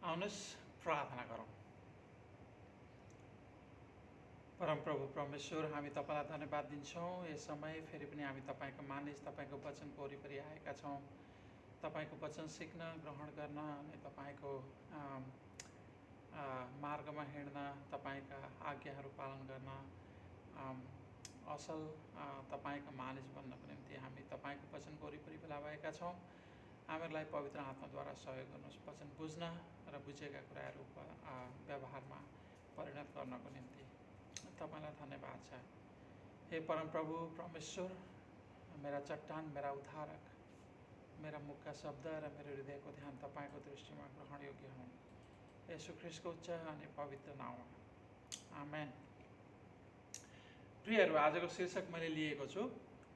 आउनुहोस् प्रार्थना गरौँ। परमप्रभु परमेश्वर, हामी तपाईँलाई धन्यवाद दिन्छौँ। यस समय फेरि पनि हामी तपाईँको मानिस, तपाईँको वचनको वरिपरि आएका छौँ। तपाईँको वचन सिक्न, ग्रहण गर्न अनि तपाईँको मार्गमा हिँड्न, तपाईँका आज्ञाहरू पालन गर्न, असल तपाईँको मानिस बन्नको निम्ति हामी तपाईँको वचनको वरिपरि भेला भएका छौँ। हामीहरूलाई पवित्र आत्माद्वारा सहयोग गर्नुहोस् वचन बुझ्न र बुझेका कुराहरू व्यवहारमा परिणत गर्नको निम्ति। तपाईँलाई धन्यवाद छ। हे परमप्रभु परमेश्वर, मेरा चट्टान, मेरा उद्धारक, मेरा मुखका शब्द र मेरो हृदयको ध्यान तपाईँको दृष्टिमा ग्रहण योग्य हुन्। यसु ख्रीष्टको उच्च अनि पवित्र नाममा आमेन। प्रियहरू, आजको शीर्षक मैले लिएको छु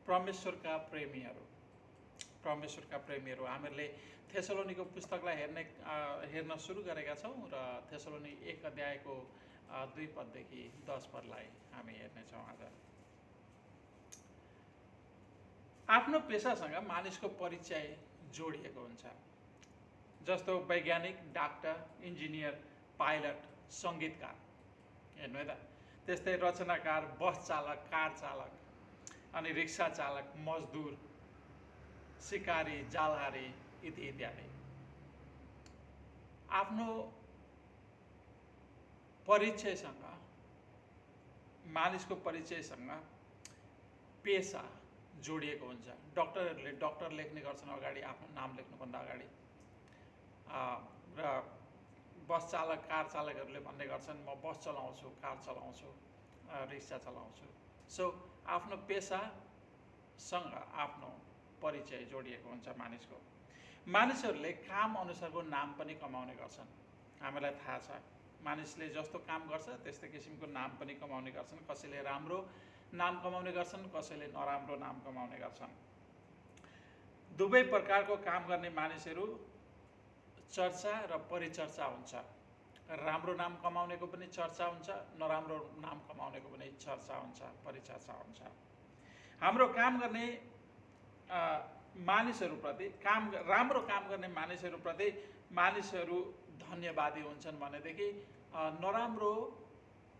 परमेश्वरका प्रेमीहरू। परमेश्वरका प्रेमीहरू। हामीहरूले थेसलोनीको पुस्तकलाई हेर्न सुरु गरेका छौँ र थेसलोनी 1 अध्यायको 2 पददेखि 10 पदलाई हामी हेर्नेछौँ आज। आफ्नो पेसासँग मानिसको परिचय जोडिएको हुन्छ। जस्तो वैज्ञानिक, डाक्टर, इन्जिनियर, पाइलट, सङ्गीतकार, हेर्नु है त। त्यस्तै रचनाकार, बस चालक, कार चालक, अनि रिक्सा चालक, मजदुर, सिकारी, जालहारी इत्यादि। आफ्नो परिचयसँग, मानिसको परिचयसँग पेसा जोडिएको हुन्छ। डक्टरहरूले डक्टर लेख्ने गर्छन् अगाडि, आफ्नो नाम लेख्नुभन्दा अगाडि। र बस चालक, कार चालकहरूले भन्ने गर्छन् म बस चलाउँछु, कार चलाउँछु, रिक्सा चलाउँछु। सो आफ्नो पेसासँग आफ्नो परिचय जोडिएको हुन्छ मानिसको। मानिसहरूले काम अनुसारको नाम पनि कमाउने गर्छन्। हामीलाई थाहा छ, मानिसले जस्तो काम गर्छ त्यस्तै किसिमको नाम पनि कमाउने गर्छन्। कसैले राम्रो नाम कमाउने गर्छन्, कसैले नराम्रो नाम कमाउने गर्छन्। दुवै प्रकारको काम गर्ने मानिसहरू चर्चा र परिचर्चा हुन्छ। राम्रो नाम कमाउनेको पनि चर्चा हुन्छ, नराम्रो नाम कमाउनेको पनि चर्चा हुन्छ, परिचर्चा हुन्छ। हाम्रो काम गर्ने मानिसहरूप्रति, राम्रो काम गर्ने मानिसहरूप्रति मानिसहरू धन्यवादी हुन्छन् भनेदेखि नराम्रो,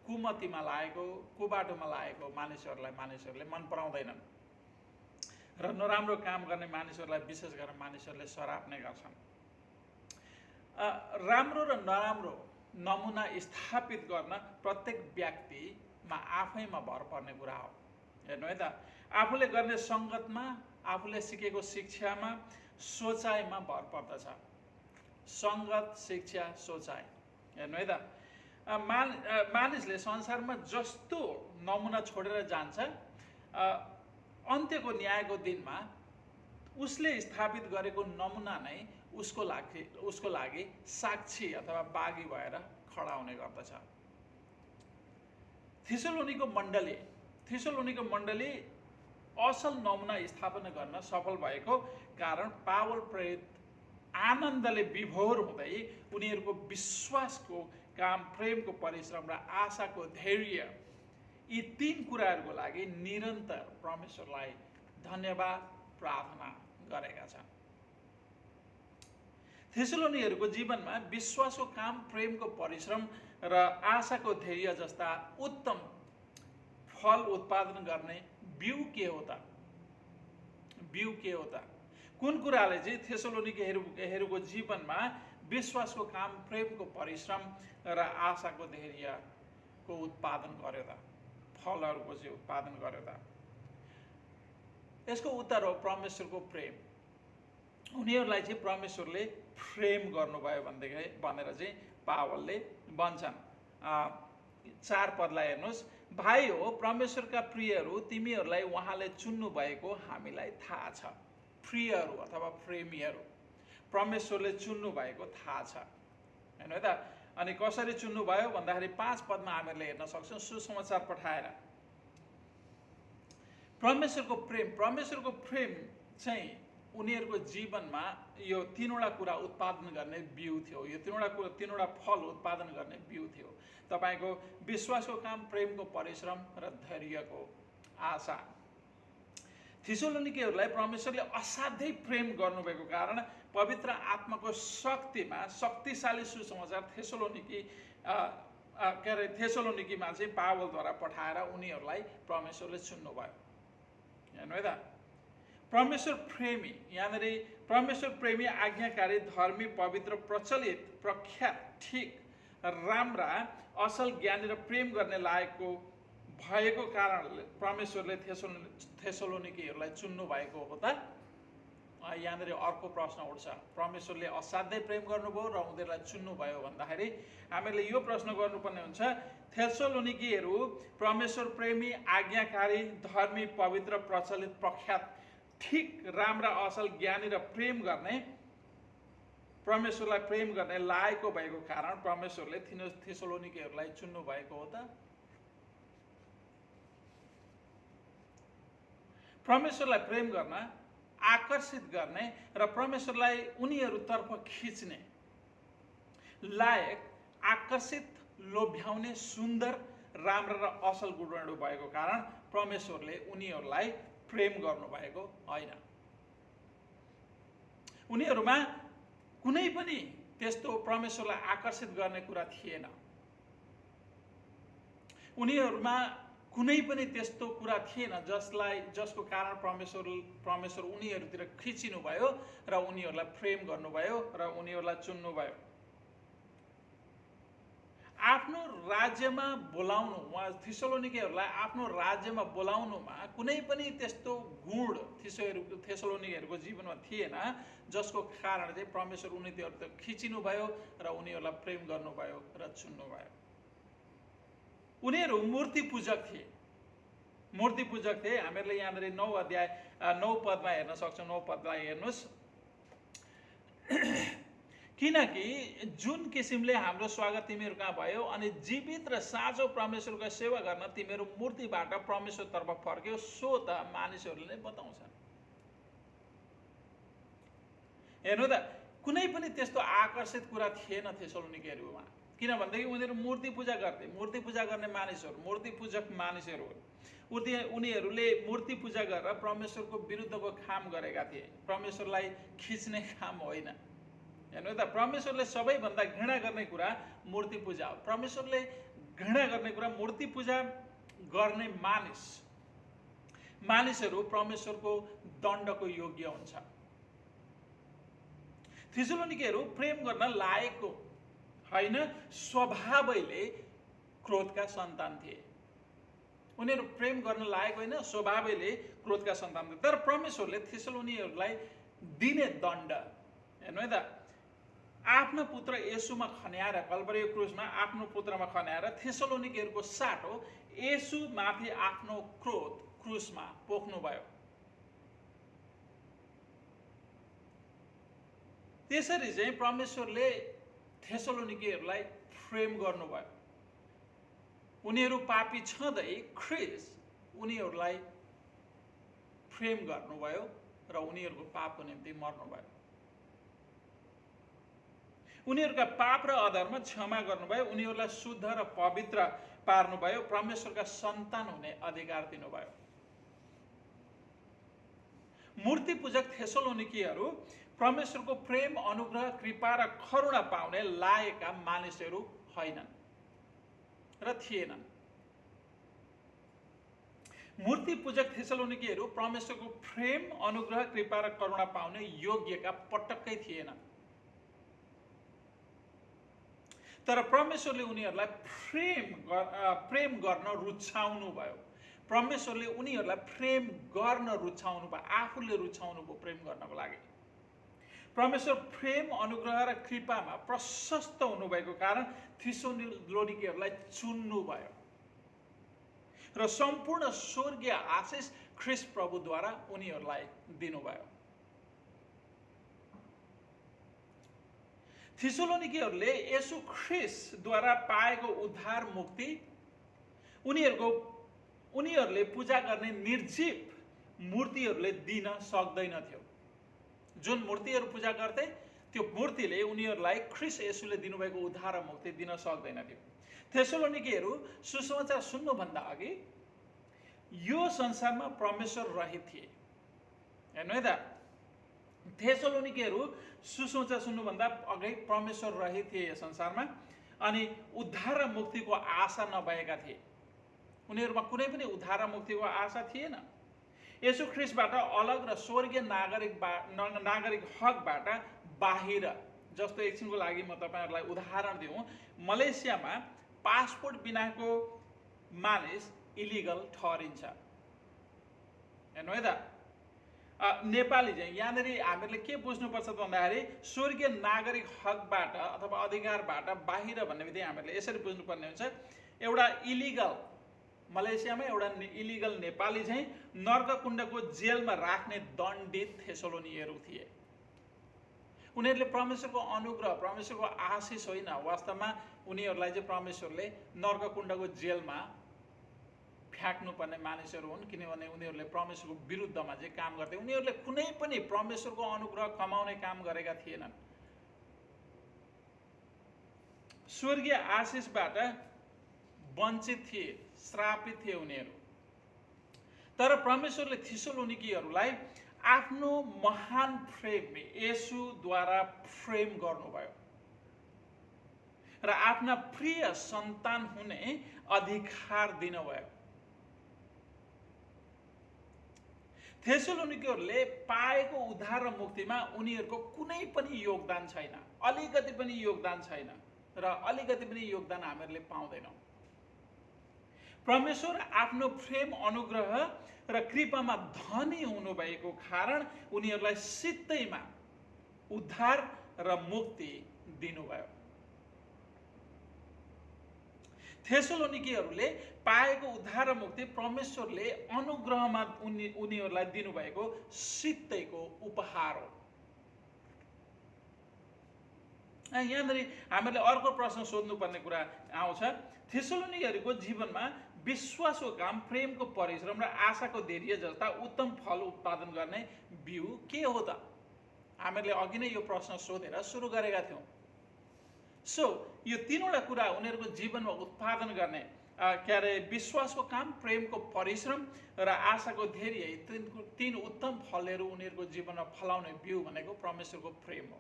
कुमतीमा लागेको, कुबाटोमा लागेको मानिसहरूले मन पराउँदैनन्। र नराम्रो काम गर्ने मानिसहरूलाई विशेष गरेर मानिसहरूले सराप्ने गर्छन्। राम्रो र नराम्रो नमुना स्थापित गर्न प्रत्येक व्यक्तिमा आफैमा भर पर्ने कुरा हो। हेर्नु है त, आफूले गर्ने सङ्गतमा, आफूले सिकेको शिक्षामा, सोचाइमा भर पर्दछ। सङ्गत, शिक्षा, सोचाइ। हेर्नु है त, मानिसले संसारमा जस्तो नमुना छोडेर जान्छ, अन्त्यको न्यायको दिनमा उसले स्थापित गरेको नमुना नै उसको लागि साक्षी अथवा बागी भएर खडा हुने गर्दछ। थेसलोनीको मण्डली असल नमुना स्थापना गर्न सफल भएको कारण पावल प्रेरित आनन्दले विभोर हुँदै उनीहरूको विश्वासको काम, प्रेमको परिश्रम र आशाको धैर्य, यी 3 कुराहरूको लागि निरन्तर परमेश्वरलाई धन्यवाद प्रार्थना गरेका छन्। थेसलोनीहरूको जीवनमा विश्वासको काम, प्रेमको परिश्रम र आशाको धैर्य जस्ता उत्तम फल उत्पादन गर्ने बिउ के हो त? बिउ के हो त? कुन कुराले चाहिँ थेसलोनीहरूको जीवनमा विश्वासको काम, प्रेमको परिश्रम र आशाको धैर्यको उत्पादन गर्यो त? फलहरूको चाहिँ उत्पादन गर्यो त? यसको उत्तर हो परमेश्वरको प्रेम। उनीहरूलाई चाहिँ परमेश्वरले प्रेम गर्नुभयो भनेर चाहिँ पावलले भन्छन्। 4 पदलाई हेर्नुहोस्। भाइ हो परमेश्वरका प्रियहरू, तिमीहरूलाई उहाँले चुन्नु भएको हामीलाई थाहा छ। प्रियहरू अथवा प्रेमीहरू, परमेश्वरले चुन्नु भएको थाहा छ। हेर्नु है त। अनि कसरी चुन्नु भयो भन्दाखेरि 5 पदमा हामीहरूले हेर्न सक्छौँ। सुसमाचार पठाएर परमेश्वरको प्रेम चाहिँ उनीहरूको जीवनमा यो 3वटा कुरा उत्पादन गर्ने बिउ थियो। यो 3वटा फल उत्पादन गर्ने बिउ थियो। तपाईँको विश्वासको काम, प्रेमको परिश्रम र धैर्यको आशा। थेसलोनिकेहरूलाई परमेश्वरले असाध्यै प्रेम गर्नुभएको कारण पवित्र आत्माको शक्तिमा शक्तिशाली सुसमाचार थेसलोनिकीमा चाहिँ पावलद्वारा पठाएर उनीहरूलाई परमेश्वरले चुन्नुभयो। हेर्नु है त, परमेश्वर प्रेमी, यहाँनिर परमेश्वर प्रेमी, आज्ञाकारी, धर्मी, पवित्र, प्रचलित, प्रख्यात, ठिक, राम्रा, असल, ज्ञानी र प्रेम गर्ने लायकको भएको कारणले परमेश्वरले थेसलोनिकीहरूलाई चुन्नु भएको हो त। यहाँनिर अर्को प्रश्न उठ्छ, परमेश्वरले असाध्यै प्रेम गर्नुभयो र उनीहरूलाई चुन्नुभयो भन्दाखेरि हामीले यो प्रश्न गर्नुपर्ने हुन्छ, थेसलोनिकीहरू परमेश्वर प्रेमी, आज्ञाकारी, धर्मी, पवित्र, प्रचलित, प्रख्यात, ठिक, राम्रा, असल, ज्ञानी र परमेश्वरलाई प्रेम गर्ने लायकको भएको कारण परमेश्वरले थेसलोनिकीहरूलाई चुन्नु भएको हो त। परमेश्वरलाई प्रेम गर्न, आकर्षित गर्ने र परमेश्वरलाई उनीहरूतर्फ खिच्ने लायक, आकर्षित, लोभ्याउने, सुन्दर, राम्रा र असल गुणहरू भएको कारण परमेश्वरले उनीहरूलाई प्रेम गर्नुभएको होइन। उनीहरूमा कुनै पनि त्यस्तो परमेश्वरलाई आकर्षित गर्ने कुरा थिएन। उनीहरूमा कुनै पनि त्यस्तो कुरा थिएन जसको कारण परमेश्वर उनीहरूतिर खिचिनुभयो र उनीहरूलाई प्रेम गर्नुभयो र उनीहरूलाई चुन्नुभयो। आफ्नो राज्यमा बोलाउनु, उहाँ थेसलोनिकीहरूलाई आफ्नो राज्यमा बोलाउनुमा कुनै पनि त्यस्तो गुण थेसलोनिकीहरूको जीवनमा थिएन जसको कारण चाहिँ परमेश्वर उनीहरूतिर खिचिनुभयो र उनीहरूलाई प्रेम गर्नुभयो र चुन्नुभयो। उनीहरू मूर्ति पूजक थिए। मूर्ति पूजक थिए। हामीहरूले यहाँनिर 9 पदमा हेर्न सक्छौँ। 9 पदलाई हेर्नुहोस्, किनकि जुन किसिमले हाम्रो स्वागत तिमीहरू कहाँ भयो अनि जीवित र साँचो परमेश्वरको सेवा गर्न तिमीहरू मूर्तिबाट परमेश्वरतर्फ फर्क्यौ, सो त मानिसहरूले नै बताउँछन्। हेर्नु त, कुनै पनि त्यस्तो आकर्षित कुरा थिएन थेसलोनिकीहरूमा, किनभनेदेखि उनीहरू मूर्ति पूजा गर्थे। मूर्ति पूजा गर्ने मानिसहरू, मूर्ति पूजक मानिसहरू उनीहरूले मूर्ति पूजा गरेर परमेश्वरको विरुद्धको काम गरेका थिए। परमेश्वरलाई खिच्ने काम होइन। हेर्नु त, परमेश्वरले सबैभन्दा घृणा गर्ने कुरा मूर्ति पूजा हो। परमेश्वरले घृणा गर्ने कुरा मूर्ति पूजा गर्ने मानिसहरू परमेश्वरको दण्डको योग्य हुन्छ। थेसलोनिकीहरू प्रेम गर्न लायकको होइन, स्वभावैले क्रोधका सन्तान थिए। उनीहरू प्रेम गर्न लायक होइन, स्वभावैले क्रोधका सन्तान थिए। तर परमेश्वरले थेसलोनिकीहरूलाई दिने दण्ड, हेर्नु है त, आफ्नो पुत्र येशूमा खन्याएर, कल्परी क्रुसमा आफ्नो पुत्रमा खन्याएर थेसलोनिकीहरूको साटो येशू माथि आफ्नो क्रोध क्रुसमा पोख्नुभयो। त्यसरी चाहिँ परमेश्वरले थेसलोनिकीहरूलाई प्रेम गर्नुभयो। उनीहरू पापी छँदै ख्रीष्ट उनीहरूलाई प्रेम गर्नुभयो र उनीहरूको पापको निम्ति मर्नुभयो। उनीहरूका पाप र अधर्म क्षमा गर्नुभयो, उनीहरूलाई शुद्ध र पवित्र पार्नुभयो, परमेश्वरका सन्तान हुने अधिकार दिनुभयो। मूर्ति पूजक थेसलोनिकीहरू परमेश्वरको प्रेम, अनुग्रह, कृपा र करुणा पाउने लायकका मानिसहरू होइनन् र थिएनन्। मूर्ति पूजक थेसलोनिकीहरू परमेश्वरको प्रेम, अनुग्रह, कृपा र करुणा पाउने योग्यका पटक्कै थिएनन्। तर परमेश्वरले उनीहरूलाई प्रेम गर्न रुचाउनु भयो। परमेश्वरले उनीहरूलाई प्रेम गर्न रुचाउनु भयो, आफूले रुचाउनु भयो प्रेम गर्नको लागि। परमेश्वर प्रेम, अनुग्रह र कृपामा प्रशस्त हुनुभएको कारण थेसलोनिकीहरूलाई चुन्नुभयो र सम्पूर्ण स्वर्गीय आशिष ख्रीष्ट प्रभुद्वारा उनीहरूलाई दिनुभयो। थेसलोनिकीहरूले येशू ख्रीष्टद्वारा पाएको उद्धार मुक्ति उनीहरूले पूजा गर्ने निर्जीव मूर्तिहरूले दिन सक्दैनथ्यो। जुन मूर्तिहरू पूजा गर्थे त्यो मूर्तिले उनीहरूलाई ख्रीष्ट येशूले दिनुभएको उद्धार र मुक्ति दिन सक्दैनथ्यो। थेसलोनिकीहरू सुसमाचार सुन्नुभन्दा अघि यो संसारमा परमेश्वर रहित थिए। हेर्नु है त, थेसलोनिकीहरू सुसमाचार सुन्नुभन्दा अघि परमेश्वर रहित थिए यस संसारमा अनि उद्धार र मुक्तिको आशा नभएका थिए। उनीहरूमा कुनै पनि उद्धार र मुक्तिको आशा थिएन। येशू ख्रीष्टबाट अलग र स्वर्गीय नागरिक हकबाट बाहिर, जस्तो एकछिनको लागि म तपाईहरुलाई उदाहरण दिउँ, मलेसियामा पासपोर्ट बिनाको मानिस इलिगल ठहरिन्छ। हेर्नु है त, नेपाली चाहिँ यहाँनिर हामीले के बुझ्नुपर्छ त भन्दाखेरि स्वर्गीय नागरिक हकबाट अथवा अधिकारबाट बाहिर भन्ने बित्तिकै हामीले यसरी बुझ्नुपर्ने हुन्छ। एउटा इलिगल मलेसियामा एउटा इलिगल नेपाली चाहिँ नर्ककुण्डको जेलमा राख्ने दण्डित थेसलोनियहरू थिए। उनीहरूले परमेश्वरको अनुग्रह, परमेश्वरको आशिष होइन, वास्तवमा उनीहरूलाई चाहिँ परमेश्वरले नर्ककुण्डको जेलमा फ्याँक्नुपर्ने मानिसहरू हुन्, किनभने उनीहरूले परमेश्वरको विरुद्धमा चाहिँ काम गर्थे। उनीहरूले कुनै पनि परमेश्वरको अनुग्रह कमाउने काम गरेका थिएनन्। स्वर्गीय आशिषबाट वञ्चित थिए, श्रापित थिए उनीहरू। तर परमेश्वरले थेसलोनिकीहरूलाई आफ्नो महान प्रेम येशूद्वारा प्रेम गर्नुभयो र आफ्ना प्रिय सन्तान हुने अधिकार दिनुभयो। थेसलोनिकीहरूले पाएको उद्धार र मुक्तिमा उनीहरूको कुनै पनि योगदान छैन, अलिकति पनि योगदान छैन र अलिकति पनि योगदान हामीहरूले पाउँदैनौँ। परमेश्वर आफ्नो प्रेम, अनुग्रह र कृपामा धनी हुनुभएको कारण उनीहरूलाई सित्तैमा उद्धार र मुक्ति दिनुभयो। थेसलोनिकीहरूले पाएको उद्धार र मुक्ति परमेश्वरले अनुग्रहमा उनीहरूलाई दिनुभएको सित्तैको उपहार हो। यहाँनिर हामीले अर्को प्रश्न सोध्नुपर्ने कुरा आउँछ, थेसलोनिकीहरूको जीवनमा विश्वासको काम, प्रेमको परिश्रम र आशाको धैर्य जस्ता उत्तम फल उत्पादन गर्ने बिउ के हो त? हामीले अघि नै यो प्रश्न सोधेर सुरु गरेका थियौँ। यो तीनवटा कुरा उनीहरूको जीवनमा उत्पादन गर्ने विश्वासको काम, प्रेमको परिश्रम र आशाको धैर्य, तीन उत्तम फलहरू उनीहरूको जीवनमा फलाउने बिउ भनेको परमेश्वरको प्रेम हो।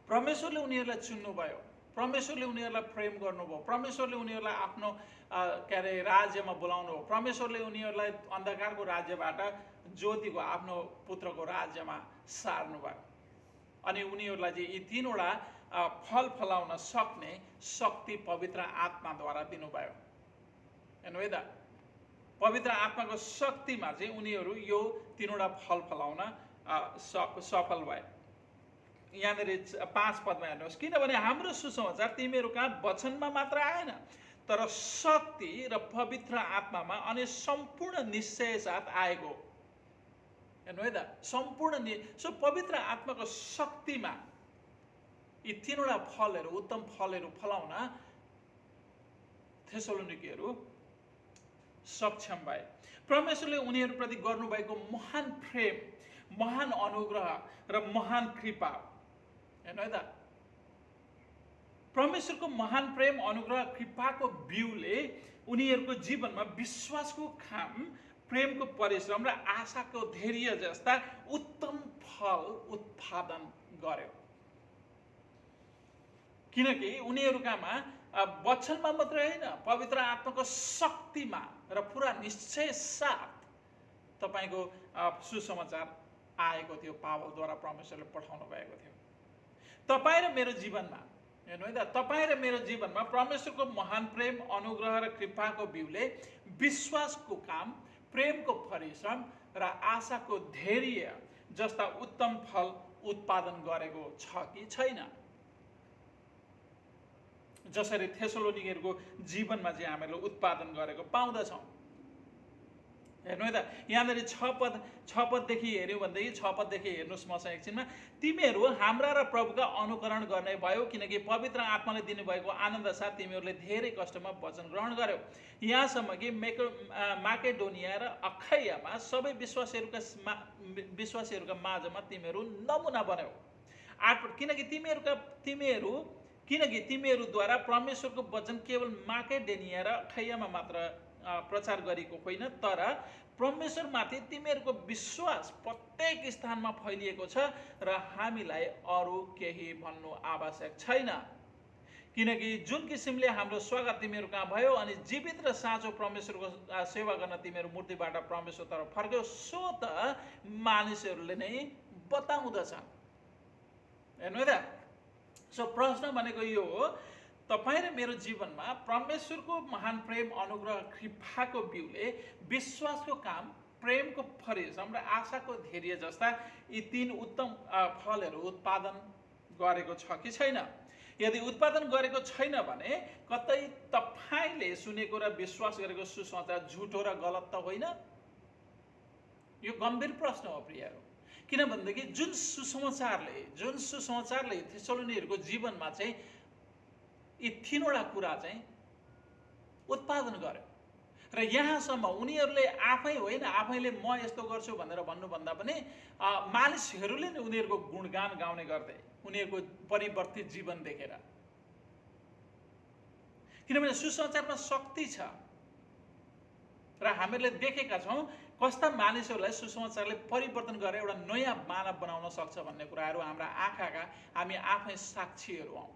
परमेश्वरले उनीहरूलाई चुन्नुभयो, परमेश्वरले उनीहरूलाई प्रेम गर्नुभयो, परमेश्वरले उनीहरूलाई आफ्नो राज्यमा बोलाउनु हो, परमेश्वरले उनीहरूलाई अन्धकारको राज्यबाट ज्योतिको आफ्नो पुत्रको राज्यमा सार्नुभयो अनि उनीहरूलाई चाहिँ यी तीनवटा फल फलाउन सक्ने शक्ति पवित्र आत्माद्वारा दिनुभयो। हेर्नु है त, पवित्र आत्माको शक्तिमा चाहिँ उनीहरू यो तीनवटा फल फलाउन सफल भए। यहाँनिर 5 पदमा हेर्नुहोस्, किनभने हाम्रो सुसमाचार तिमीहरू कहाँ वचनमा मात्र आएन, तर शक्ति र पवित्र आत्मामा अनि सम्पूर्ण निश्चय साथ आएको। हेर्नु है त, सम्पूर्ण पवित्र आत्माको शक्तिमा यी तीनवटा फलहरू, उत्तम फलहरू फलाउन थेसलोनिकीहरू सक्षम भए। परमेश्वरले उनीहरूप्रति गर्नुभएको महान प्रेम, महान अनुग्रह र महान कृपा, हेर्नु है त, परमेश्वरको महान प्रेम, अनुग्रह, कृपाको बिउले उनीहरूको जीवनमा विश्वासको काम, प्रेमको परिश्रम र आशाको धैर्य जस्ता उत्तम फल उत्पादन गर्यो। किनकि उनीहरूकामा वचनमा मात्रै होइन, पवित्र आत्माको शक्तिमा र पुरा निश्चय साथ तपाईको सुसमाचार आएको थियो, पावलद्वारा परमेश्वरले पठाउनु भएको थियो। तपाईँ र मेरो जीवनमा, हेर्नु है त, तपाईँ र मेरो जीवनमा परमेश्वरको महान प्रेम, अनुग्रह र कृपाको बिउले विश्वासको काम, प्रेमको परिश्रम र आशाको धैर्य जस्ता उत्तम फल उत्पादन गरेको छ कि छैन? जसरी थेसलोनिकीहरूको जीवनमा चाहिँ हामीले उत्पादन गरेको पाउँदछौँ। हेर्नु है त, यहाँनिर 6 पददेखि हेऱ्यौँ भनेदेखि 6 पददेखि हेर्नुहोस् मसँग एकछिनमा, तिमीहरू हाम्रा र प्रभुका अनुकरण गर्ने भयो, किनकि पवित्र आत्माले दिनुभएको आनन्द साथ तिमीहरूले धेरै कष्टमा वचन ग्रहण गर्यौ, यहाँसम्म कि माकेडोनिया र अखैयामा सबै विश्वासीहरूका माझमा तिमीहरू नमुना बन्यौ। 8 पद, किनकि तिमीहरूद्वारा परमेश्वरको वचन केवल माकेडोनिया र अखैयामा मात्र प्रचार गरेको होइन, तर परमेश्वरमाथि तिमीहरूको विश्वास प्रत्येक स्थानमा फैलिएको छ र हामीलाई अरू केही भन्नु आवश्यक छैन। किनकि जुन किसिमले हाम्रो स्वागत तिमीहरू कहाँ भयो अनि जीवित र साँचो परमेश्वरको सेवा गर्न तिमीहरू मूर्तिबाट परमेश्वरतर्फ फर्क्यौ, सो त मानिसहरूले नै बताउँदछ। हेर्नु है त। सो प्रश्न भनेको यो हो, तपाईँ र मेरो जीवनमा परमेश्वरको महान प्रेम, अनुग्रह, कृपाको बिउले विश्वासको काम, प्रेमको परिश्रम र आशाको धैर्य जस्ता यी 3 उत्तम फलहरू उत्पादन गरेको छ कि छैन? यदि उत्पादन गरेको छैन भने कतै तपाईले सुनेको र विश्वास गरेको सुसमाचार झुटो र गलत त होइन? यो गम्भीर प्रश्न हो प्रियहरू। किनभनेदेखि जुन सुसमाचारले थेसलोनीहरूको जीवनमा चाहिँ यी 3वटा कुरा चाहिँ उत्पादन गर्यो र यहाँसम्म उनीहरूले आफैले म यस्तो गर्छु भनेर भन्नुभन्दा पनि मानिसहरूले नै उनीहरूको गुणगान गाउने गर्थे उनीहरूको परिवर्तित जीवन देखेर। किनभने सुसमाचारमा शक्ति छ र हामीले देखेका छौँ कस्ता मानिसहरूलाई सुसमाचारले परिवर्तन गरेर एउटा नयाँ मानव बनाउन सक्छ भन्ने कुराहरू हाम्रा आँखाका हामी आफै साक्षीहरू हौँ।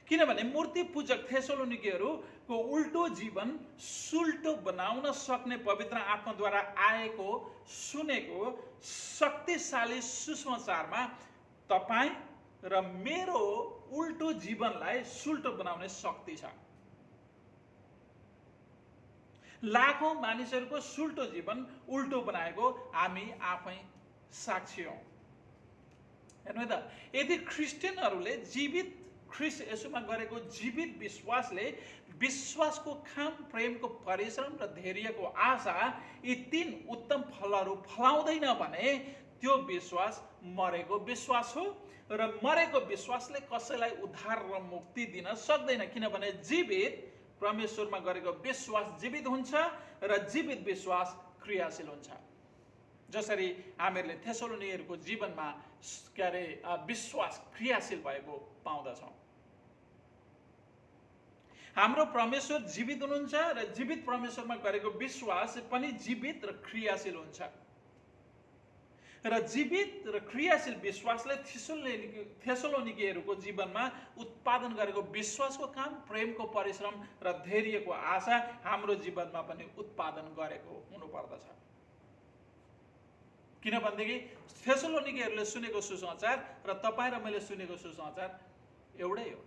किनभने मूर्ति पूजक थेसलोनिकेहरूको उल्टो जीवन सुल्टो बनाउन सक्ने पवित्र आत्माद्वारा आएको सुनेको शक्तिशाली सुसमाचारमा तपाईँ र मेरो उल्टो जीवनलाई सुल्टो बनाउने शक्ति छ। लाखौं मानिसहरूको सुल्टो जीवन उल्टो बनाएको हामी आफै साक्षी हौँ। हेर्नु त, यदि क्रिस्चियनहरूले ख्रीष्ट येशूमा गरेको जीवित विश्वासले विश्वासको काम, प्रेमको परिश्रम र धैर्यको आशा यी 3 उत्तम फलहरू फलाउँदैन भने त्यो विश्वास मरेको विश्वास हो र मरेको विश्वासले कसैलाई उद्धार र मुक्ति दिन सक्दैन। किनभने जीवित परमेश्वरमा गरेको विश्वास जीवित हुन्छ र जीवित विश्वास क्रियाशील हुन्छ। जसरी हामीहरूले थेसलोनीहरूको जीवनमा विश्वास क्रियाशील भएको पाउँदछौँ। हाम्रो परमेश्वर जीवित हुनुहुन्छ र जीवित परमेश्वरमा गरेको विश्वास पनि जीवित र क्रियाशील हुन्छ र जीवित र क्रियाशील विश्वासले थेसलोनिकेहरूको जीवनमा उत्पादन गरेको विश्वासको काम, प्रेमको परिश्रम र धैर्यको आशा हाम्रो जीवनमा पनि उत्पादन गरेको हुनुपर्दछ। किनभनेदेखि थेसलोनिकेहरूले सुनेको सुसमाचार र तपाईँ र मैले सुनेको सुसमाचार एउटै हो।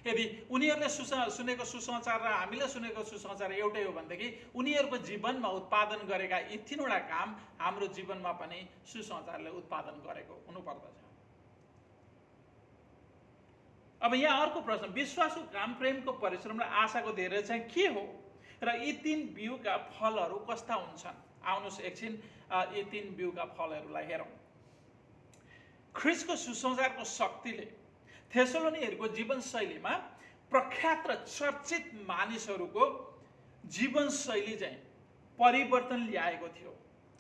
यदि उनीहरूले सुनेको सुसमाचार र हामीले सुनेको सुसमाचार एउटै हो भनेदेखि उनीहरूको जीवनमा उत्पादन गरेका यी 3वटा काम हाम्रो जीवनमा पनि सुसमाचारले उत्पादन गरेको हुनुपर्दछ। अब यहाँ अर्को प्रश्न, विश्वासको काम, प्रेमको परिश्रम र आशाको धैर्य चाहिँ के हो र यी 3 बिउका फलहरू कस्ता हुन्छन्? आउनुहोस् एकछिन यी 3 बिउका फलहरूलाई हेरौँ। ख्रीष्टको सुसमाचारको शक्तिले थेसलोनीहरूको जीवनशैलीमा प्रख्यात र चर्चित मानिसहरूको जीवनशैली चाहिँ परिवर्तन ल्याएको थियो।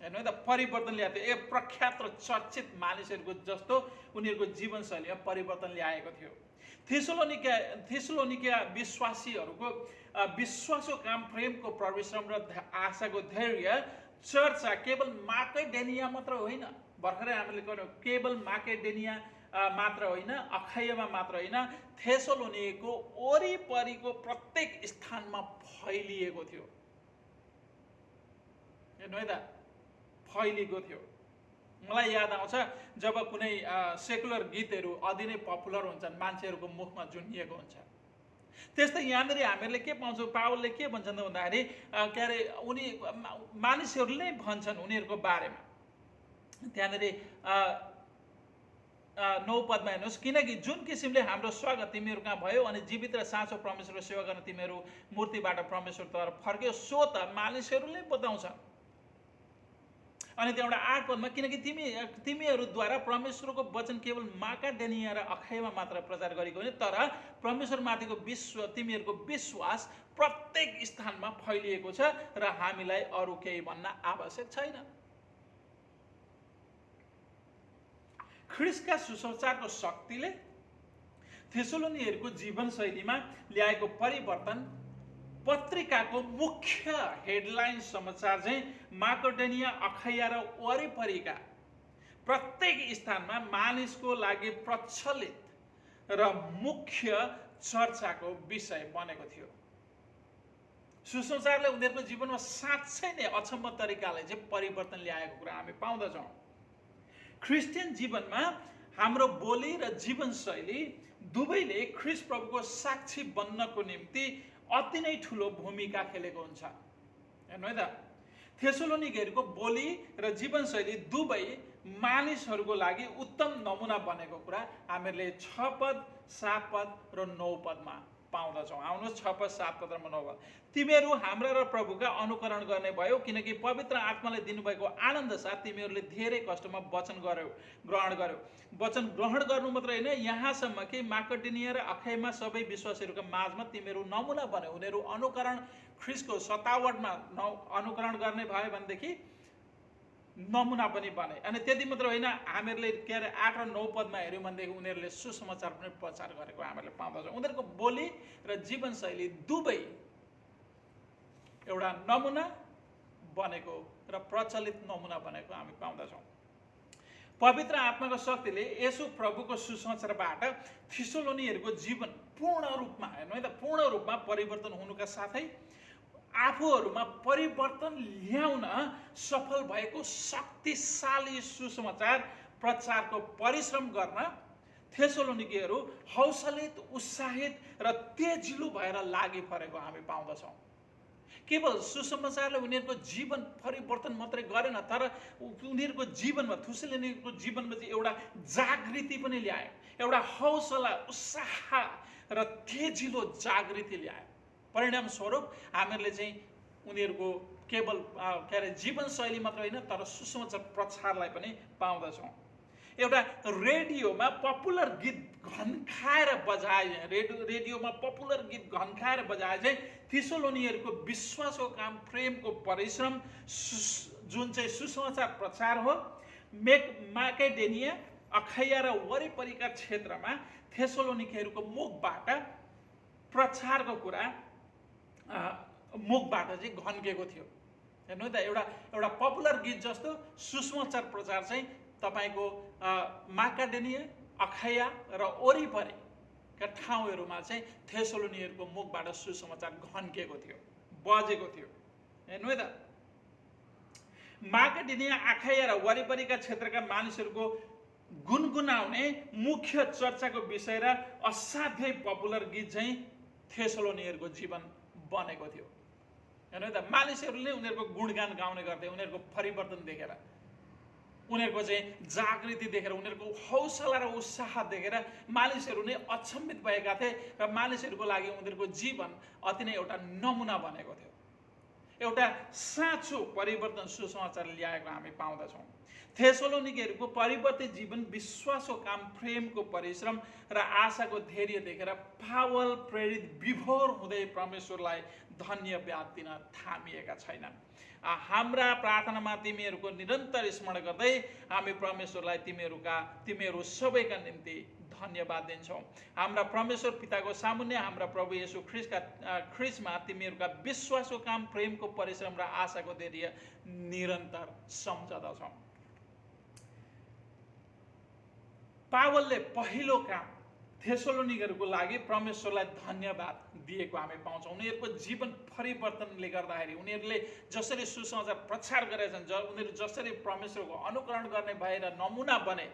हेर्नु है त, परिवर्तन ल्याएको थियो। प्रख्यात र चर्चित मानिसहरूको जस्तो उनीहरूको जीवनशैलीमा परिवर्तन ल्याएको थियो। थेसलोनिका विश्वासीहरूको विश्वासको काम, प्रेमको परिश्रम र आशाको धैर्य चर्चा केवल माकेडेनिया मात्र होइन, भर्खरै हामीले गर्यौँ, केवल माकेडेनिया मात्र होइन, अखायामा मात्र होइन, थेसलोनीको वरिपरिको प्रत्येक स्थानमा फैलिएको थियो। हेर्नु है त, फैलिएको थियो। मलाई याद आउँछ जब कुनै सेकुलर गीतहरू अति नै पपुलर हुन्छन्, मान्छेहरूको मुखमा झुन्डिएको हुन्छ। त्यस्तै यहाँनिर हामीहरूले के पाउँछौँ, पावलले के भन्छन् त भन्दाखेरि उनी मानिसहरूले भन्छन् उनीहरूको बारेमा। त्यहाँनिर 9 पदमा हेर्नुहोस्, किनकि जुन किसिमले हाम्रो स्वागत तिमीहरू कहाँ भयो अनि जीवित र साँचो परमेश्वरको सेवा गर्न तिमीहरू मूर्तिबाट परमेश्वरतर्फ फर्क्यौ, सो त मानिसहरूले बताउँछ। अनि त्यहाँबाट 8 पदमा, किनकि तिमीहरूद्वारा परमेश्वरको वचन केवल माकेडोनिया र अखायामा मात्र प्रचार गरेको होइन, तर परमेश्वरमाथिको तिमीहरूको विश्वास प्रत्येक स्थानमा फैलिएको छ र हामीलाई अरू केही भन्न आवश्यक छैन। ख्रीष्टका सुसमाचारको शक्तिले थेसलोनीहरूको जीवनशैलीमा ल्याएको परिवर्तन पत्रिकाको मुख्य हेडलाइन समाचार चाहिँ माकेडोनिया, अखैया र वरिपरिका प्रत्येक स्थानमा मानिसको लागि प्रचलित र मुख्य चर्चाको विषय बनेको थियो। सुसमाचारले उनीहरूको जीवनमा साँच्चै नै अचम्म तरिकाले चाहिँ परिवर्तन ल्याएको कुरा हामी पाउँदछौँ। क्रिस्चियन जीवनमा हाम्रो बोली र जीवनशैली दुवैले ख्रीष्ट प्रभुको साक्षी बन्नको निम्ति अति नै ठुलो भूमिका खेलेको हुन्छ। हेर्नु है त, थेसलोनिकेहरूको बोली र जीवनशैली दुवै मानिसहरूको लागि उत्तम नमुना बनेको कुरा हामीहरूले 6 पद, 7 पद र 9 पदमा पाउँदछौँ। आउनुहोस् 6 पद, 7 पद र 9 पद। तिमीहरू हाम्रा र प्रभुका अनुकरण गर्ने भयो, किनकि पवित्र आत्माले दिनुभएको आनन्द साथ तिमीहरूले धेरै कष्टमा वचन ग्रहण गर्यो। वचन ग्रहण गर्नु मात्र होइन, यहाँसम्म कि माकेडोनिया र अखैयामा सबै विश्वासीहरूका माझमा तिमीहरू नमुना बन्यो। उनीहरू अनुकरण ख्रीष्टको सतावटमा अनुकरण गर्ने भयो भनेदेखि नमुना पनि बने। अनि त्यति मात्र होइन, हामीहरूले के अरे 8 र 9 पदमा हेऱ्यौँ भनेदेखि उनीहरूले सुसमाचार पनि प्रचार गरेको हामीले पाउँदछौँ। उनीहरूको बोली र जीवनशैली दुवै एउटा नमुना बनेको र प्रचलित नमुना बनेको हामी पाउँदछौँ। पवित्र आत्माको शक्तिले येशू प्रभुको सुसमाचारबाट थेसलोनिकेहरूको जीवन पूर्ण रूपमा, हेर्नु है त, पूर्ण रूपमा परिवर्तन हुनुका साथै आफूहरूमा परिवर्तन ल्याउन सफल भएको शक्तिशाली सुसमाचार प्रचारको परिश्रम गर्न थेसलोनिकेहरू हौसलित, उत्साहित र तेजिलो भएर लागि परेको हामी पाउँदछौँ। केवल सुसमाचारले उनीहरूको जीवन परिवर्तन मात्रै गरेन, तर उनीहरूको जीवनमा, थेसलोनिकेको जीवनमा चाहिँ एउटा जागृति पनि ल्यायो, एउटा हौसला, उत्साह र तेजिलो जागृति ल्यायो। परिणाम स्वरूप हामीहरूले चाहिँ उनीहरूको केवल के अरे जीवनशैली मात्र होइन, तर सुसमाचार प्रचारलाई पनि पाउँदछौँ। एउटा रेडियोमा पपुलर गीत घन्काएर बजाए, रेडियोमा पपुलर गीत घन्काएर बजाए चाहिँ थेसलोनिकेहरूको विश्वासको काम, प्रेमको परिश्रम, जुन चाहिँ सुसमाचार प्रचार हो, माकेडोनिया, अखैया र वरिपरिका क्षेत्रमा थेसलोनिकेहरूको मुखबाट प्रचारको कुरा मुखबाट चाहिँ घन्केको थियो। हेर्नु त, एउटा पपुलर गीत जस्तो सुसमाचार प्रचार चाहिँ तपाईँको माकेडोनिया, अखैया र वरिपरिका ठाउँहरूमा चाहिँ थेसलोनिकेहरूको मुखबाट सुसमाचार घन्केको थियो, बजेको थियो। हेर्नु है त, माकेडोनिया, अखैया र वरिपरिका क्षेत्रका मानिसहरूको गुनगुनाउने मुख्य चर्चाको विषय र असाध्यै पपुलर गीत चाहिँ थेसलोनिकेहरूको जीवन बनेको थियो। हेर्नु त, मानिसहरूले उनीहरूको गुणगान गाउने गर्थे। उनीहरूको परिवर्तन देखेर, उनीहरूको चाहिँ जागृति देखेर, उनीहरूको हौसला र उत्साह देखेर मानिसहरू नै अचम्मित भएका थिए र मानिसहरूको लागि उनीहरूको जीवन अति नै एउटा नमुना बनेको थियो। एउटा साँचो परिवर्तन सुसमाचार ल्याएको हामी पाउँदछौँ। थेसलोनिकेहरूको परिवर्तित जीवन, विश्वासको काम, प्रेमको परिश्रम र आशाको धैर्य देखेर पावल प्रेरित विभोर हुँदै परमेश्वरलाई धन्यवाद दिन थामिएका छैनन्। हाम्रा प्रार्थनामा तिमीहरूको निरन्तर स्मरण गर्दै हामी परमेश्वरलाई तिमीहरू सबैका निम्ति धन्यवाद दिन्छौँ। हाम्रा परमेश्वर पिताको सामुन्ने हाम्रा प्रभु येशू ख्रीष्टमा तिमीहरूका विश्वासको काम, प्रेमको परिश्रम र आशाको धैर्य निरन्तर सम्झदछौँ। पावलले पहिलो काम थेसलोनिकेहरूको लागि परमेश्वरलाई धन्यवाद दिएको हामी पाउँछौँ। उनीहरूको जीवन परिवर्तनले गर्दाखेरि, उनीहरूले जसरी सुसमाचार प्रचार गरेका छन्, उनीहरू जसरी परमेश्वरको अनुकरण गर्ने भएर नमुना बने,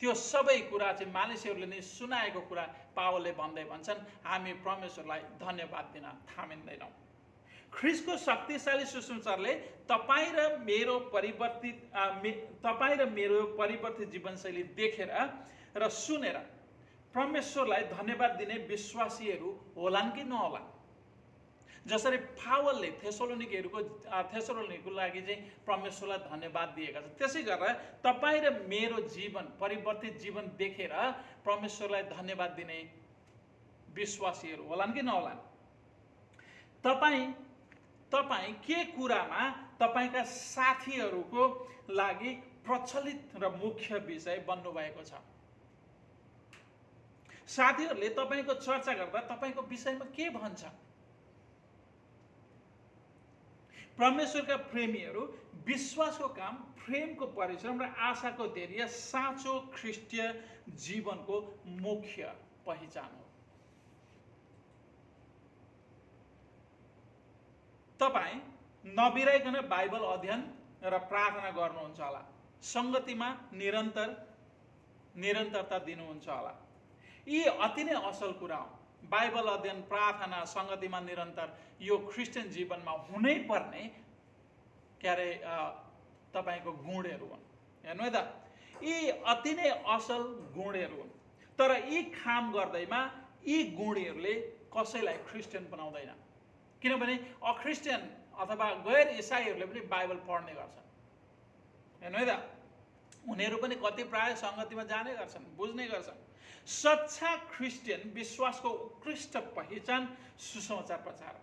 त्यो सबै कुरा चाहिँ मानिसहरूले नै सुनाएको कुरा पावलले भन्दै भन्छन्, हामी परमेश्वरलाई धन्यवाद दिन थामिँदैनौँ। ख्रीष्टको शक्तिशाली सुसमाचारले तपाईँ र मेरो परिवर्तित जीवनशैली देखेर र सुनेर परमेश्वरलाई धन्यवाद दिने विश्वासीहरू होलान् कि नहोलान्। जसरी पावलले थेसलोनिकेहरूको लागि चाहिँ परमेश्वरलाई धन्यवाद दिएका छन्, त्यसै गरेर तपाईँ र मेरो जीवन, परिवर्तित जीवन देखेर परमेश्वरलाई धन्यवाद दिने विश्वासीहरू होलान् कि नहोलान्। तपाईँ के कुरामा तपाईँका साथीहरूको लागि प्रचलित र मुख्य विषय बन्नुभएको छ? साथीहरूले तपाईँको चर्चा गर्दा तपाईँको विषयमा के भन्छ? परमेश्वरका प्रेमीहरू विश्वासको काम, प्रेमको परिश्रम र आशाको धैर्य साँचो ख्रिस्टीय जीवनको मुख्य पहिचान हो। तपाईँ नबिराइकन बाइबल अध्ययन र प्रार्थना गर्नुहुन्छ होला, संगतिमा निरन्तरता दिनुहुन्छ होला। यी अति नै असल कुरा हो। बाइबल अध्ययन, प्रार्थना, संगतिमा निरन्तर यो क्रिस्चियन जीवनमा हुनै पर्ने तपाईको गुणहरू हुन्। हेर्नु है त, यी अति नै असल गुणहरू हुन्। तर यी काम गर्दैमा यी गुणहरूले कसैलाई क्रिस्चियन बनाउँदैन, किनभने अक्रिस्चियन अथवा गैर इसाईहरूले पनि बाइबल पढ्ने गर्छन्। हेर्नु है त, उनीहरू पनि कति प्राय संगतिमा जाने गर्छन्, बुझ्ने गर्छन्। सच्चा क्रिस्चियन विश्वासको उत्कृष्ट पहिचान सुसमाचार प्रचार हो।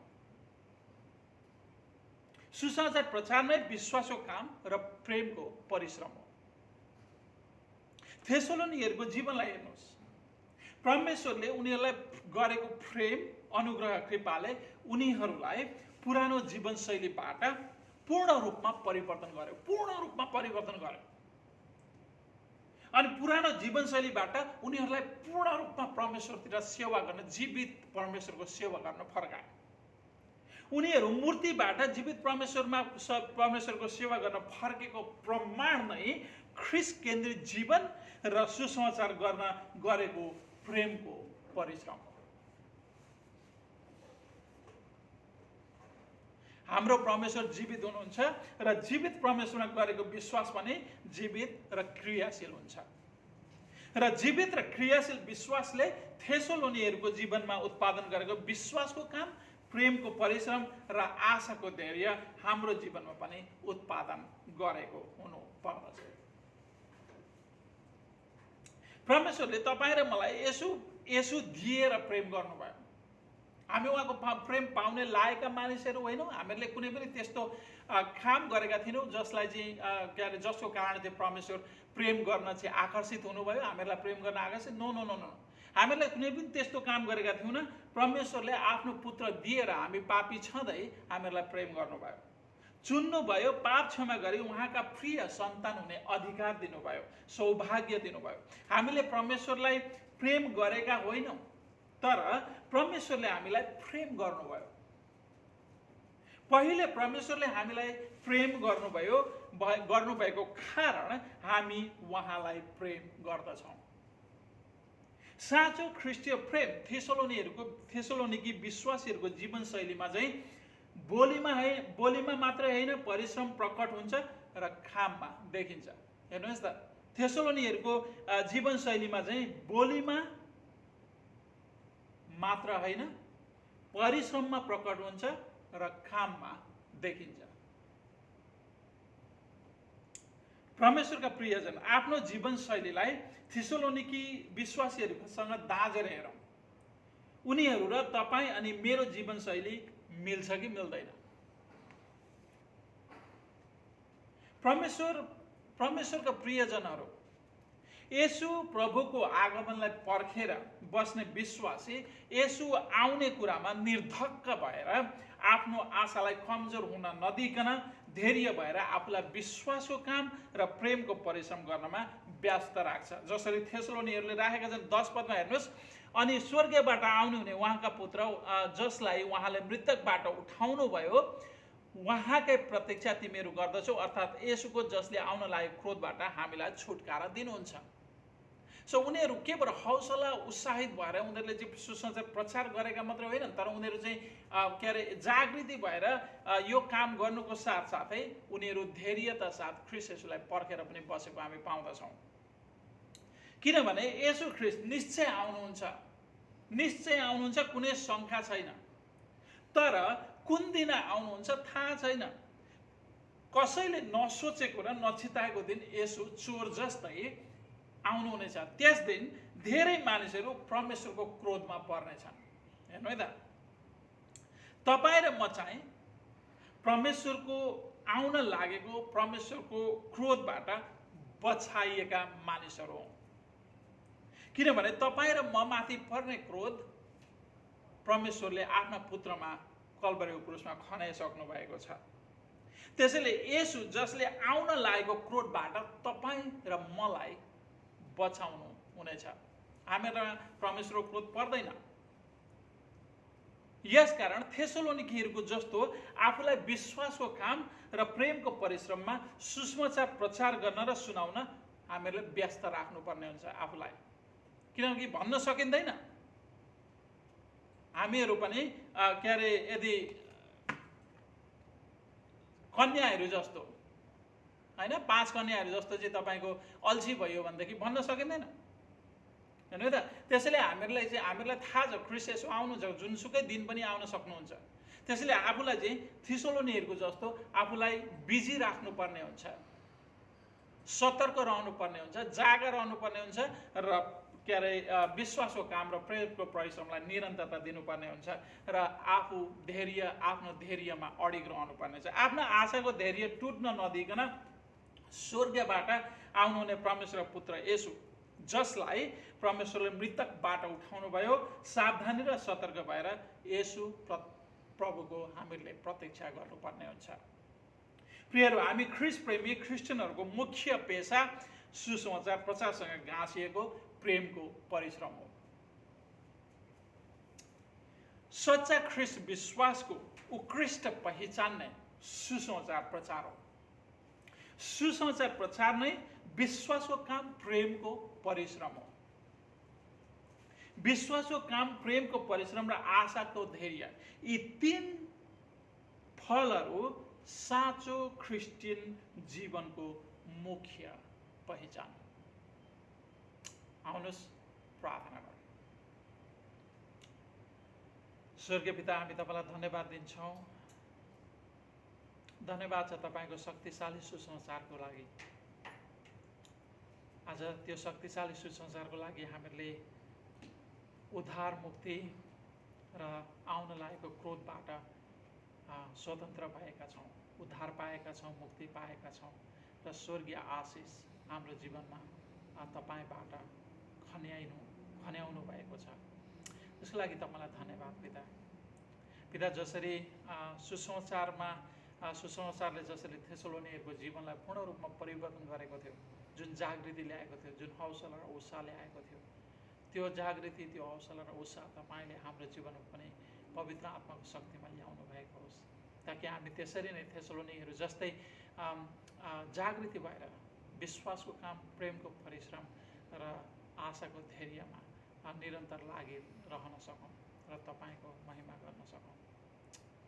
सुसमाचार प्रचार नै विश्वासको काम र प्रेमको परिश्रम हो। थेसलोनीहरूको जीवनलाई हेर्नुहोस्। परमेश्वरले उनीहरूलाई गरेको प्रेम, अनुग्रह, कृपाले उनीहरूलाई पुरानो जीवनशैलीबाट पूर्ण रूपमा परिवर्तन गर्यो। अनि पुरानो जीवनशैलीबाट उनीहरूलाई पूर्ण रूपमा परमेश्वरतिर सेवा गर्न, जीवित परमेश्वरको सेवा गर्न फर्कायो। उनीहरू मूर्तिबाट जीवित परमेश्वरको सेवा गर्न फर्केको प्रमाण नै ख्रिस्ट केन्द्रित जीवन र सुसमाचार गर्न गरेको प्रेमको परिश्रम हो। हाम्रो परमेश्वर जीवित हुनुहुन्छ र जीवित परमेश्वरमा गरेको विश्वास पनि जीवित र क्रियाशील हुन्छ। र जीवित र क्रियाशील विश्वासले थेसलोनीहरूको जीवनमा उत्पादन गरेको विश्वासको काम, प्रेमको परिश्रम र आशाको धैर्य हाम्रो जीवनमा पनि उत्पादन गरेको हुनु पर्दछ। परमेश्वरले तपाईँ र मलाई यसो दिएर प्रेम गर्नुभयो। हामी उहाँको प्रेम पाउने लायकका मानिसहरू होइनौँ। हामीहरूले कुनै पनि त्यस्तो काम गरेका थिएनौँ जसलाई चाहिँ जसको कारण चाहिँ परमेश्वर प्रेम गर्न चाहिँ आकर्षित हुनुभयो, हामीहरूलाई प्रेम गर्न आकर्षित। नो। हामीहरूलाई कुनै पनि त्यस्तो काम गरेका थिएनौँ। परमेश्वरले आफ्नो पुत्र दिएर हामी पापी छँदै हामीहरूलाई प्रेम गर्नुभयो, चुन्नुभयो, पाप क्षमा गरी उहाँका प्रिय सन्तान हुने अधिकार दिनुभयो, सौभाग्य दिनुभयो। हामीले परमेश्वरलाई प्रेम गरेका होइनौँ, तर परमेश्वरले हामीलाई प्रेम गर्नुभयो। पहिले परमेश्वरले हामीलाई प्रेम गर्नुभएको कारण हामी उहाँलाई प्रेम गर्दछौँ। साँचो ख्रिस्टीय प्रेम थेसलोनिकी विश्वासीहरूको जीवनशैलीमा चाहिँ बोलीमा मात्रै होइन, परिश्रम प्रकट हुन्छ र काममा देखिन्छ। हेर्नुहोस् त, थेसलोनीहरूको जीवनशैलीमा चाहिँ बोलीमा मात्र होइन, परिश्रममा प्रकट हुन्छ र काममा देखिन्छ। परमेश्वरका प्रियजन, आफ्नो जीवनशैलीलाई थेसलोनिकी विश्वासीहरूसँग दाँजेर हेरौँ। उनीहरू र तपाईँ अनि मेरो जीवनशैली मिल्छ कि मिल्दैन? परमेश्वरका प्रियजनहरू, येशू प्रभुको आगमनलाई पर्खेर बस्ने विश्वासी येशू आउने कुरामा निर्धक्क भएर आफ्नो आशालाई कमजोर हुन नदिकन धैर्य भएर आफूलाई विश्वासको काम र प्रेमको परिश्रम गर्नमा व्यस्त राख्छ। जसरी थेसलोनीहरूले राखेका छन्। 10 पदमा हेर्नुहोस्। अनि स्वर्गबाट आउनु हुने उहाँका पुत्र जसलाई उहाँले मृतकबाट उठाउनु भयो, उहाँकै प्रतीक्षा तिमीहरू गर्दछौ, अर्थात् येशूको जसले आउन लागेको क्रोधबाट हामीलाई छुटकारा दिनुहुन्छ। सो उनीहरू केवल हौसला उत्साहित भएर उनीहरूले चाहिँ सुसमाचार प्रचार गरेका मात्र होइन, तर उनीहरू चाहिँ जागृति भएर यो काम गर्नुको साथसाथै उनीहरू धैर्यता साथ ख्रिस्ट येशूलाई पर्खेर पनि बसेको हामी पाउँदछौँ। किनभने येशू ख्रिस्ट निश्चय आउनुहुन्छ, कुनै शङ्का छैन। तर कुन दिन आउनुहुन्छ थाहा छैन। कसैले नसोचेको र नछिताएको दिन येशू चोर जस्तै आउनुहुनेछ। त्यस दिन धेरै मानिसहरू परमेश्वरको क्रोधमा पर्नेछन्। हेर्नु है त, तपाईँ र म चाहिँ परमेश्वरको आउन लागेको परमेश्वरको क्रोधबाट बचाइएका मानिसहरू हौँ। किनभने तपाईँ र म माथि पर्ने क्रोध परमेश्वरले आफ्ना पुत्रमा कल्भरीको क्रुसमा खनाइसक्नु भएको छ। त्यसैले येशू जसले आउन लागेको क्रोधबाट तपाईँ र मलाई बचाउनु हुनेछ। हामीलाई परमेश्वरको क्रोध पर्दैन। यसकारण थेसलोनिकीहरूको जस्तो आफूलाई विश्वासको काम र प्रेमको परिश्रममा सुसमाचार प्रचार गर्न र सुनाउन हामीहरूले व्यस्त राख्नुपर्ने हुन्छ आफूलाई, किनकि भन्न सकिँदैन। हामीहरू पनि के अरे यदि कन्याहरू जस्तो होइन, 5 कन्याहरू जस्तो चाहिँ तपाईँको अल्छी भयो भनेदेखि भन्न सकिँदैन होइन त। त्यसैले हामीहरूलाई थाहा छ ख्रीष्ट येशू आउनुहुन्छ, जुनसुकै दिन पनि आउन सक्नुहुन्छ। त्यसैले आफूलाई चाहिँ थिसोलोनीहरूको जस्तो आफूलाई बिजी राख्नुपर्ने हुन्छ, सतर्क रहनुपर्ने हुन्छ, जागा रहनुपर्ने हुन्छ र के अरे विश्वासको काम र प्रेमको परिश्रमलाई निरन्तरता दिनुपर्ने हुन्छ र आफ्नो धैर्यमा अडिग रहनुपर्ने हुन्छ। आफ्नो आशाको धैर्य टुट्न नदिकन स्वर्गबाट आउनुहुने परमेश्वरको पुत्र येशू, जसलाई परमेश्वरले मृतकबाट उठाउनु भयो, सावधानी र सतर्क भएर येशू प्रभुको हामीले प्रतीक्षा गर्नुपर्ने हुन्छ। प्रियहरू, हामी ख्रीष्ट प्रेमी क्रिस्चियनहरूको मुख्य पेशा सुसमाचार प्रचारसँग गाँसिएको प्रेमको परिश्रम हो। सच्चा ख्रीष्ट विश्वासको उत्कृष्ट पहिचान नै सुसमाचार प्रचार हो। सुसमाचार प्रचार नै विश्वासको काम प्रेमको परिश्रम हो। विश्वासको काम, प्रेमको परिश्रम र आशाको धैर्य, यी 3 फलहरू साँचो क्रिस्चियन जीवनको मुख्य पहिचान। आउनुहोस् प्रार्थना गरौँ। स्वर्गीय पिता, हामी तपाईँलाई धन्यवाद दिन्छौँ। धन्यवाद छ तपाईँको शक्तिशाली सुसमाचारको लागि। आज त्यो शक्तिशाली सुसमाचारको लागि हामीहरूले उद्धार, मुक्ति र आउन लागेको क्रोधबाट स्वतन्त्र भएका छौँ, उद्धार पाएका छौँ, मुक्ति पाएका छौँ र स्वर्गीय आशिष हाम्रो जीवनमा तपाईँबाट खन्याउनु भएको छ। त्यसको लागि तपाईँलाई धन्यवाद पिता। पिता, जसरी सुसमाचारले जसरी थेसलोनीहरूको जीवनलाई पूर्ण रूपमा परिवर्तन गरेको थियो, जुन जागृति ल्याएको थियो, जुन हौसला र उत्साह ल्याएको थियो, त्यो जागृति, त्यो हौसला र उत्साह तपाईँले हाम्रो जीवनमा पनि पवित्र आत्माको शक्तिमा ल्याउनु भएको होस्, ताकि हामी त्यसरी नै थेसलोनीहरू जस्तै जागृति भएर विश्वासको काम, प्रेमको परिश्रम र आशाको धैर्यमा निरन्तर लागिरहन सकौँ र तपाईँको महिमा गर्न सकौँ।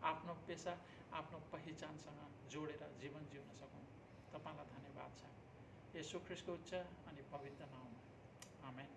आफ्नो पेशा, आफ्नो पहिचानसँग जोडेर जीवन जिउन सकौँ। तपाईँलाई धन्यवाद छ। येशू ख्रीष्टको उच्च अनि पवित्र नाममा आमेन।